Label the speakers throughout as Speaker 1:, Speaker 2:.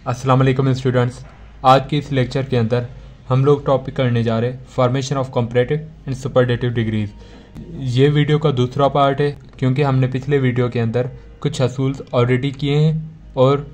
Speaker 1: अस्सलाम वालेकुम स्टूडेंट्स। आज के इस लेक्चर के अंदर हम लोग टॉपिक करने जा रहे हैं formation of comparative and superlative degrees. ये वीडियो का दूसरा पार्ट है क्योंकि हमने पिछले वीडियो के अंदर कुछ असूल्स ऑलरेडी किए हैं और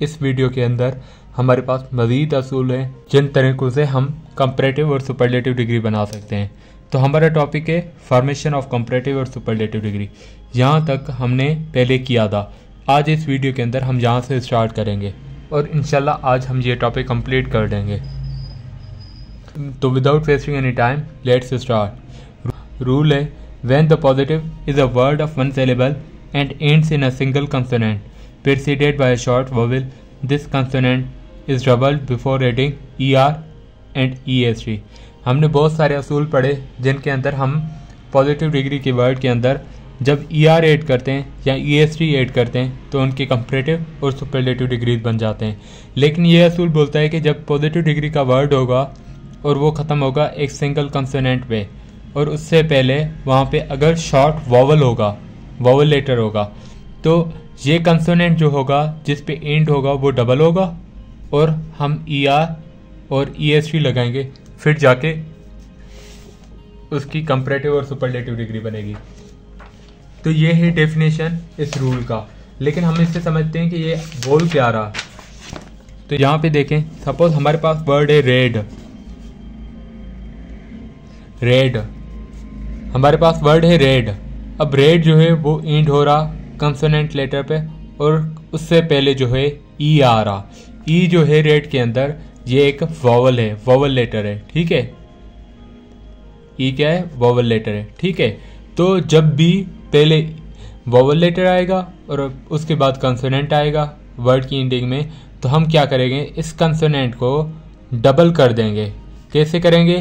Speaker 1: इस वीडियो के अंदर हमारे पास मज़ीद असूल हैं जिन तरीक़ों से हम कंपैरेटिव और सुपरलेटिव डिग्री बना सकते हैं। तो हमारा टॉपिक है फॉर्मेशन ऑफ कंपैरेटिव और सुपरलेटिव डिग्री। यहाँ तक हमने पहले किया था। आज इस वीडियो के अंदर हम यहाँ से स्टार्ट करेंगे और इंशाल्लाह आज हम ये टॉपिक कंप्लीट कर देंगे। तो without wasting any time let's start. Rule है when the positive is a word of one syllable and ends in a single consonant preceded by a short vowel, this consonant is doubled before adding ER and EST। हमने बहुत सारे असूल पढ़े जिनके अंदर हम positive degree के word के अंदर जब ER ऐड करते हैं या EST ऐड करते हैं तो उनके कंपैरेटिव और सुपरलेटिव डिग्रीज बन जाते हैं। लेकिन ये असूल बोलता है कि जब पॉजिटिव डिग्री का वर्ड होगा और वो ख़त्म होगा एक सिंगल कंसोनेंट पे और उससे पहले वहाँ पे अगर शॉर्ट वॉवल होगा, वॉवल लेटर होगा, तो ये कंसोनेंट जो होगा जिस पे एंड होगा वो डबल होगा और हम ER और EST लगाएंगे, फिर जाके उसकी कंपैरेटिव और सुपरलेटिव डिग्री बनेगी। तो ये है डेफिनेशन इस रूल का। लेकिन हम इससे समझते हैं कि ये बोल क्या रहा। तो यहाँ पे देखें, सपोज हमारे पास वर्ड है रेड। रेड हमारे पास वर्ड है रेड। अब रेड जो है वो एंड हो रहा कंसोनेंट लेटर पे और उससे पहले जो है E आ रहा। E जो है रेड के अंदर ये एक वॉवल है, वॉवल लेटर है, ठीक है। E क्या है? वॉवल लेटर है, ठीक है। तो जब भी पहले वॉवल लेटर आएगा और उसके बाद कंसोनेंट आएगा वर्ड की एंडिंग में, तो हम क्या करेंगे, इस कंसोनेंट को डबल कर देंगे। कैसे करेंगे?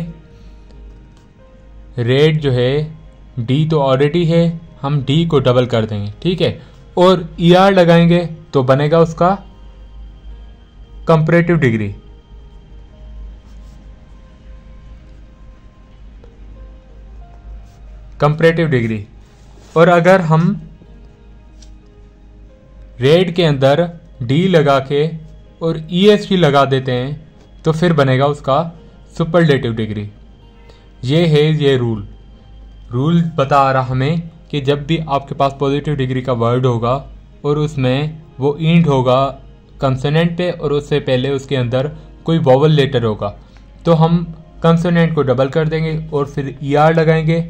Speaker 1: रेड जो है D तो ऑलरेडी है, हम D को डबल कर देंगे, ठीक है, और ER लगाएंगे तो बनेगा उसका कंपैरेटिव डिग्री। Comparative degree. और अगर हम रेड के अंदर D लगा के और EST लगा देते हैं तो फिर बनेगा उसका सुपरलेटिव डिग्री। ये है ये रूल बता रहा हमें कि जब भी आपके पास पॉजिटिव डिग्री का वर्ड होगा और उसमें वो एंड होगा कंसोनेंट पे और उससे पहले उसके अंदर कोई वॉवल लेटर होगा तो हम कंसोनेंट को डबल कर देंगे और फिर ER लगाएंगे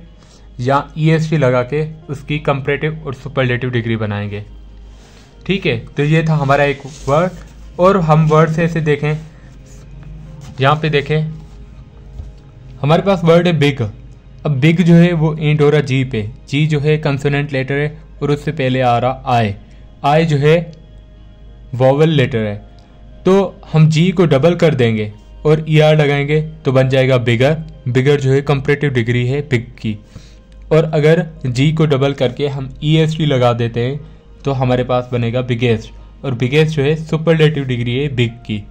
Speaker 1: या EST लगा के उसकी कंपैरेटिव और सुपरलेटिव डिग्री बनाएंगे, ठीक है। तो ये था हमारा एक वर्ड। और हम वर्ड से ऐसे देखें, यहाँ पे देखें हमारे पास वर्ड है बिग। अब बिग जो है वो एंड हो रहा G पे। G जो है कंसोनेंट लेटर है और उससे पहले आ रहा I जो है वॉवल लेटर है। तो हम G को डबल कर देंगे और ER लगाएंगे तो बन जाएगा बिगर। बिगर जो है कंपैरेटिव डिग्री है बिग की। और अगर G को डबल करके हम EST लगा देते हैं तो हमारे पास बनेगा बिगेस्ट, और बिगेस्ट जो है सुपरलेटिव डिग्री है बिग की।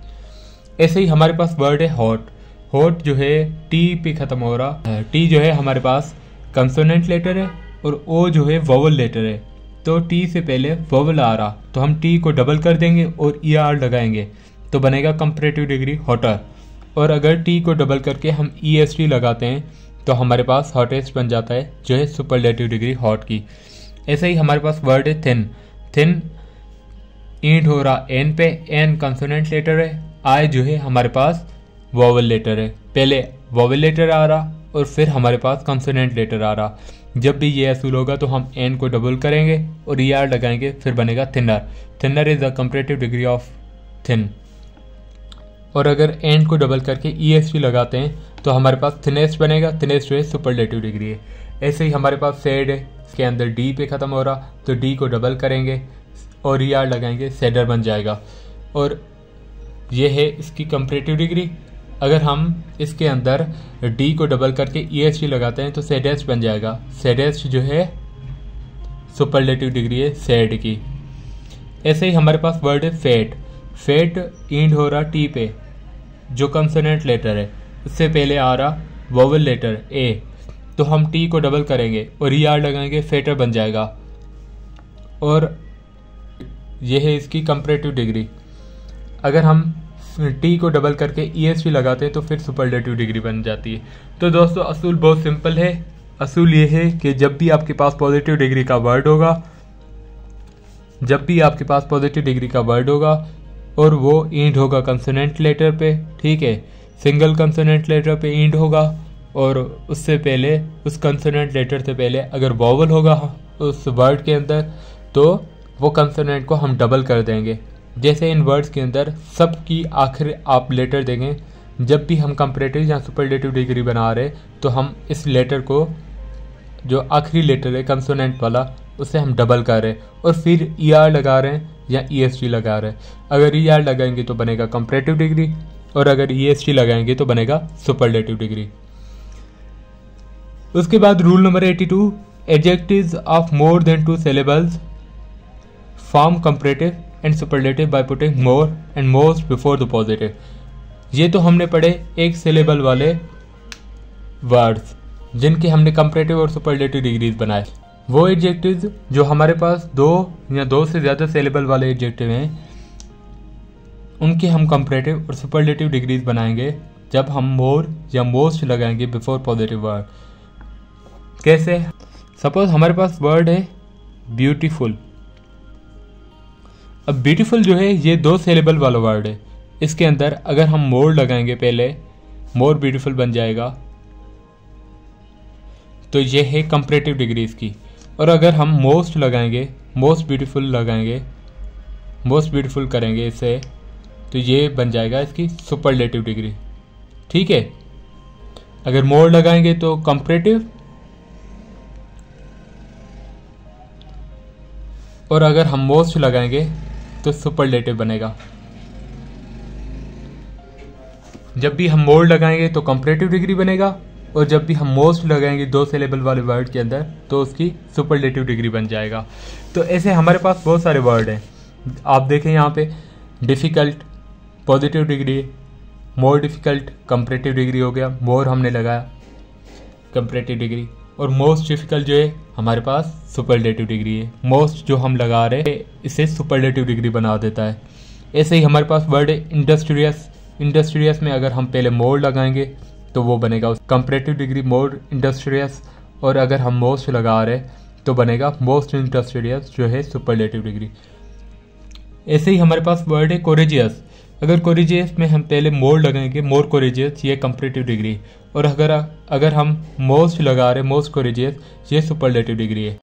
Speaker 1: ऐसे ही हमारे पास वर्ड है हॉट। हॉट जो है T पे ख़त्म हो रहा। T जो है हमारे पास कंसोनेंट लेटर है और O जो है वॉवल लेटर है। तो T से पहले वॉवल आ रहा तो हम T को डबल कर देंगे और ER लगाएंगे तो बनेगा कंपैरेटिव डिग्री हॉटर। और अगर T को डबल करके हम EST लगाते हैं तो हमारे पास हॉटेस्ट बन जाता है जो है सुपरलेटिव डिग्री हॉट की। ऐसे ही हमारे पास वर्ड है थिन। थिन एंड हो रहा N पे। N कंसोनेंट लेटर है। I जो है हमारे पास वॉवल लेटर है। पहले वॉवल लेटर आ रहा और फिर हमारे पास कंसोनेंट लेटर आ रहा। जब भी ये असूल होगा तो हम N को डबल करेंगे और ER लगाएंगे, फिर बनेगा thinner. Thinner is the comparative degree of thin. और अगर N को डबल करके EST लगाते हैं तो हमारे पास थिनेस्ट बनेगा। थिनेस्ट जो है सुपरलेटिव डिग्री है। ऐसे ही हमारे पास सैड है, इसके अंदर D पे ख़त्म हो रहा तो D को डबल करेंगे और ER लगाएंगे, सैडर बन जाएगा। और ये है इसकी कंपैरेटिव डिग्री। अगर हम इसके अंदर D को डबल करके EST लगाते हैं तो सैडेस्ट बन जाएगा। सैडेस्ट जो है सुपरलेटिव डिग्री है सैड की। ऐसे ही हमारे पास वर्ड है फेट। फेट एंड हो रहा T पे जो कंसोनेंट लेटर है, उससे पहले आ रहा वोवेल लेटर A, तो हम T को डबल करेंगे और ER लगाएंगे, फेटर बन जाएगा। और यह है इसकी कंपैरेटिव डिग्री। अगर हम टी को डबल करके ESV लगाते हैं तो फिर सुपरलेटिव डिग्री बन जाती है। तो दोस्तों असूल बहुत सिंपल है। असूल ये है कि जब भी आपके पास पॉजिटिव डिग्री का वर्ड होगा, और वो इंड होगा कंसोनेंट लेटर पे, ठीक है, सिंगल कंसोनेंट लेटर पे इंड होगा, और उससे पहले उस कंसोनेंट लेटर से पहले अगर वॉवल होगा उस वर्ड के अंदर तो वो कंसोनेंट को हम डबल कर देंगे। जैसे इन वर्ड्स के अंदर सब की आखिर आप लेटर देंगे, जब भी हम कंपैरेटिव या सुपरलेटिव डिग्री बना रहे तो हम इस लेटर को, जो आखिरी लेटर है कंसोनेंट वाला, उसे हम डबल कर रहे हैं और फिर ER लगा रहे हैं या EST लगा रहे हैं। अगर ER लगाएंगे तो बनेगा कंपैरेटिव डिग्री, और अगर EST लगाएंगे तो बनेगा सुपरलेटिव डिग्री। उसके बाद rule number 82, adjectives of more than 2 syllables form comparative and superlative by putting more and most before the positive. ये तो हमने पढ़े एक सिलेबल वाले वर्ड्स जिनके हमने कंपैरेटिव और सुपरलेटिव डिग्रीज बनाए। वो एडजेक्टिव्स जो हमारे पास 2 या 2 से ज़्यादा सिलेबल वाले एडजेक्टिव हैं, उनके हम कंपैरेटिव और सुपरलेटिव डिग्रीज बनाएंगे जब हम मोर या मोस्ट लगाएंगे बिफोर पॉजिटिव वर्ड। कैसे? सपोज हमारे पास वर्ड है ब्यूटीफुल। अब ब्यूटीफुल जो है ये 2 सिलेबल वाला वर्ड है। इसके अंदर अगर हम मोर लगाएंगे पहले, मोर ब्यूटीफुल बन जाएगा, तो ये है कंपैरेटिव डिग्रीज की। और अगर हम मोस्ट लगाएंगे, मोस्ट ब्यूटीफुल करेंगे इसे, तो ये बन जाएगा इसकी सुपरलेटिव डिग्री, ठीक है। अगर मोर लगाएंगे तो कंपैरेटिव, और अगर हम मोस्ट लगाएंगे तो सुपरलेटिव बनेगा। जब भी हम मोर लगाएंगे तो कंपैरेटिव डिग्री बनेगा, और जब भी हम मोस्ट लगाएंगे 2 सिलेबल वाले वर्ड के अंदर तो उसकी सुपरलेटिव डिग्री बन जाएगा। तो ऐसे हमारे पास बहुत सारे वर्ड हैं। आप देखें यहाँ पे difficult positive degree, more difficult comparative degree हो गया, मोर हमने लगाया कंपैरेटिव डिग्री, और मोस्ट डिफ़िकल्ट जो है हमारे पास सुपरलेटिव डिग्री है। मोस्ट जो हम लगा रहे हैं इसे सुपरलेटिव डिग्री बना देता है। ऐसे ही हमारे पास वर्ड है इंडस्ट्रियस। इंडस्ट्रियस में अगर हम पहले मोर लगाएंगे तो वो बनेगा कंपैरेटिव डिग्री मोर इंडस्ट्रियस, और अगर हम मोस्ट लगा रहे तो बनेगा मोस्ट इंडस्ट्रियस जो है सुपरलेटिव डिग्री। ऐसे ही हमारे पास वर्ड है कोरेजियस। अगर कोरेजियस में हम पहले मोर लगाएंगे, मोर कोरेजियस, ये कंपैरेटिव डिग्री, और अगर हम मोस्ट लगा रहे मोस्ट कोरेजियस, ये सुपरलेटिव डिग्री है।